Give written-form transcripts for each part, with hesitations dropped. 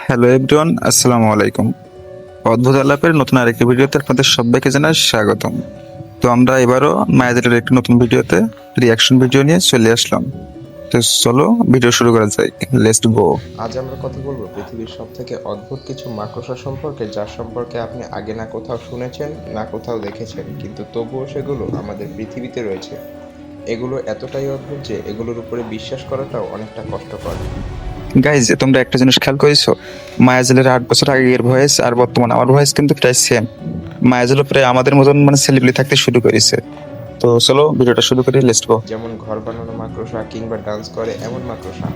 Hello everyone, আসসালামু আলাইকুম। অদ্ভুত আলাপের নতুন আরেকটি ভিডিওতে আপনাদের সবাইকে জানাই স্বাগতম। তো আমরা এবারও মায়াজালের একটি নতুন ভিডিওতে রিয়াকশন ভিডিও নিয়ে চলে আসলাম। তো চলো ভিডিও শুরু করা যাক, লেটস গো। আজ আমরা কথা বলবো পৃথিবীর সবথেকে অদ্ভুত কিছু মাকড়সা সম্পর্কে, যার সম্পর্কে আপনি আগে না কোথাও শুনেছেন না কোথাও দেখেছেন, কিন্তু তবুও সেগুলো আমাদের পৃথিবীতে রয়েছে। এগুলো এতটাই অদ্ভুত যে এগুলোর উপরে বিশ্বাস করাটাও অনেকটা কষ্টকর। গাইজ, তোমরা একটা জিনিস খেয়াল করেছো? মায়াজালের 8 বছর আগের ভয়েস আর বর্তমানে আমার ভয়েস কিন্তু প্রায় সেম। মায়াজালও প্রায় আমাদের মতন সেলিব্রিটি থাকতে শুরু করেছে। তো চলো ভিডিওটা শুরু করি, লেটস গো। যেমন ঘর বানানো মাকড়সা কিংবা ডান্স করে এমন মাকড়সা।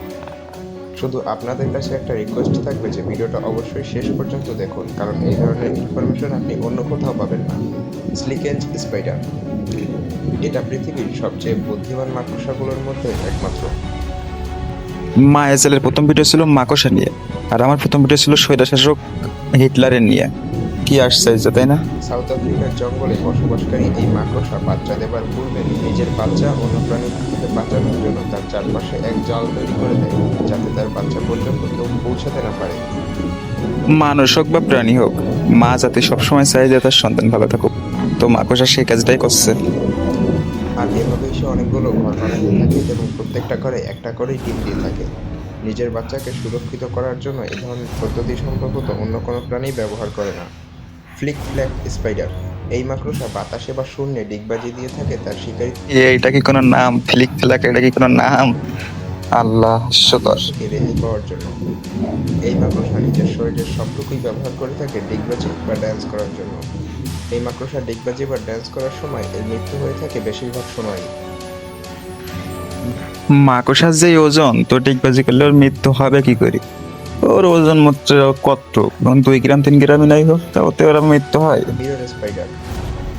শুধু আপনাদের কাছে একটা রিকোয়েস্ট থাকবে যে ভিডিওটা অবশ্যই শেষ পর্যন্ত দেখুন, কারণ এই ধরনের ইনফরমেশন আপনি অন্য কোথাও পাবেন না। স্লিকেঞ্জ স্পাইডার, এটা পৃথিবীর সবচেয়ে বুদ্ধিমান মাকড়সাগুলোর মধ্যে একমাত্র। মায়াজালের প্রথম ভিডিও ছিল মাকড়সা নিয়ে, আর আমার প্রথম ভিডিও ছিল স্বৈরশাসক হিটলারের নিয়ে। কি আসছে, তাই না? সাউথ আফ্রিকার জঙ্গলে বসবাসকারী এই মাকড়সা বাচ্চা দেবার পূর্বে নিজের বাচ্চা অন্য প্রাণীর থেকে বাঁচানোর জন্য তার চারপাশে এক জাল তৈরি করে দেয়, যাতে তার বাচ্চা পর্যন্ত কেউ পৌঁছাতে না পারে। মানুষ হোক বা প্রাণী হোক, মা যাতে সবসময় চায় যে তার সন্তান ভালো থাকুক, তো মাকড়সা সেই কাজটাই করছে। আর এভাবেই সে অনেকগুলো ঘর বানাতে থাকে এবং প্রত্যেকটা ঘরে একটা করেই ডিম দিয়ে থাকে। নিজের বাচ্চাকে সুরক্ষিত করার জন্য এই ধরনের পদ্ধতি সম্ভবত অন্য কোনো প্রাণী ব্যবহার করে না। ফ্লিক ফ্ল্যাক স্পাইডার, এই মাকড়সা বাতাসে বা শূন্যে ডিগবাজি দিয়ে থাকে তার শিকারী এটা কি কোনো নাম? ফ্লিক ফ্ল্যাক, এটা কি কোনো নাম? আল্লাহ হাস্যকর। থেকে রেহাই পাওয়ার জন্য। এই মাকড়সা নিজের শরীরের সবটুকুই ব্যবহার করে থাকে ডিগবাজি বা ড্যান্স করার জন্য। এই মাকড়সা ডিগবাজি বা ড্যান্স করার সময় এর মৃত্যু হয়ে থাকে বেশিরভাগ সময়ই। মাকড়সার যে ওজন, তো ডিগবাজি করলে ওর মৃত্যু হবে কি করে? ওর ওজন মাত্র কত? 2 গ্রাম 3 গ্রামই নাই হোক, তা ওতে ওর মৃত্যু হয়? মিরর স্পাইডার,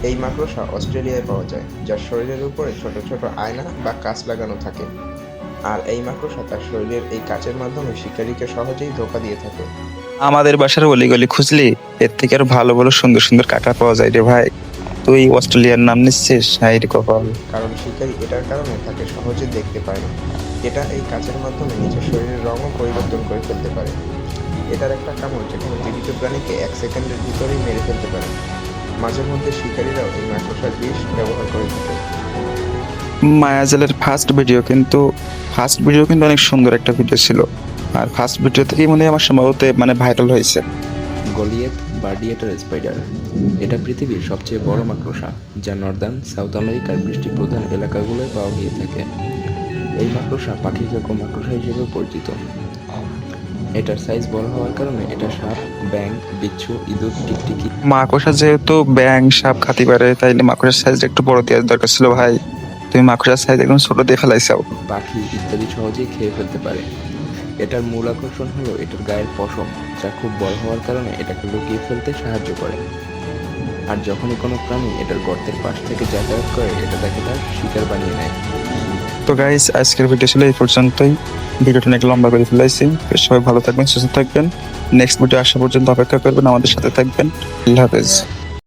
এই মাকড়সা অস্ট্রেলিয়ায় পাওয়া যায়, যার শরীরের উপরে ছোট ছোট আয়না বা কাঁচ লাগানো থাকে। আর এই মাকড়সা তার শরীরের এই কাচের মাধ্যমে শিকারীকে সহজেই ধোঁকা দিয়ে থাকে। আমাদের বাসার অলিগলি খুঁজলি এর থেকে আরো ভালো ভালো সুন্দর সুন্দর কাঁকড়া পাওয়া যায় রে ভাই। তুই অস্ট্রেলিয়ার নাম নিচ্ছিস? হাই রে কপাল। কারণ শিকারী এটার কারণে তাকে সহজে দেখতে পায় না। এটা এই কাচের মাধ্যমে নিজের শরীরের রঙও পরিবর্তন করে ফেলতে পারে। এটার একটা কামড় যেখানে জীবিত প্রাণীকে 1 সেকেন্ডের ভিতরেই মেরে ফেলতে পারে। মাঝে মধ্যে শিকারীরাও এই মাকড়সার বিষ ব্যবহার করে থাকে। মায়াজালের ফার্স্ট ভিডিও কিন্তু অনেক সুন্দর একটা ভিডিও ছিল, আর ফার্স্ট ভিডিও থেকেই মনে হয় আমার সম্ভবত ভাইরাল হয়েছে। গলিয়েথ বার্ডিয়েটার স্পাইডার, এটা পৃথিবীর সবচেয়ে বড় মাকড়সা, যা নর্দার্ন সাউথ আমেরিকার বৃষ্টিপ্রধান এলাকাগুলোয় পাওয়া গিয়ে থাকে। এই মাকড়সা পাখিজাত মাকড়সা হিসেবে পরিচিত। এটার সাইজ বড় হওয়ার কারণে এটা সাপ, ব্যাঙ, বিচ্ছু, ইঁদুর, টিকটিকি, মাকড়সা যেহেতু ব্যাং সাপ খাতে পারে, তাইলে মাকড়সার সাইজটা একটু বড় দেওয়ার দরকার ছিল ভাই। তুমি মাকড়সার সাইজ একদম ছোট দিয়ে ফেলাইছাও। পাখি ইত্যাদি সহজেই খেয়ে ফেলতে পারে। এটার মূল আকর্ষণ হলো এটার গায়ের পশম, যা খুব বড় হওয়ার কারণে এটাকে লুকিয়ে ফেলতে সাহায্য করে। আর যখনই কোনো প্রাণী এটার গর্তের পাশ থেকে যাতায়াত করে, এটা তাকে তার শিকার বানিয়ে নেয়। তো গাইস, আজকের ভিডিও ছিল এই পর্যন্তই। ভিডিওটা অনেক লম্বা করে ফেলাইছি। সবাই ভালো থাকবেন, সুস্থ থাকবেন। নেক্সট ভিডিও আসা পর্যন্ত অপেক্ষা করবেন, আমাদের সাথে থাকবেন। আল্লাহ হাফেজ।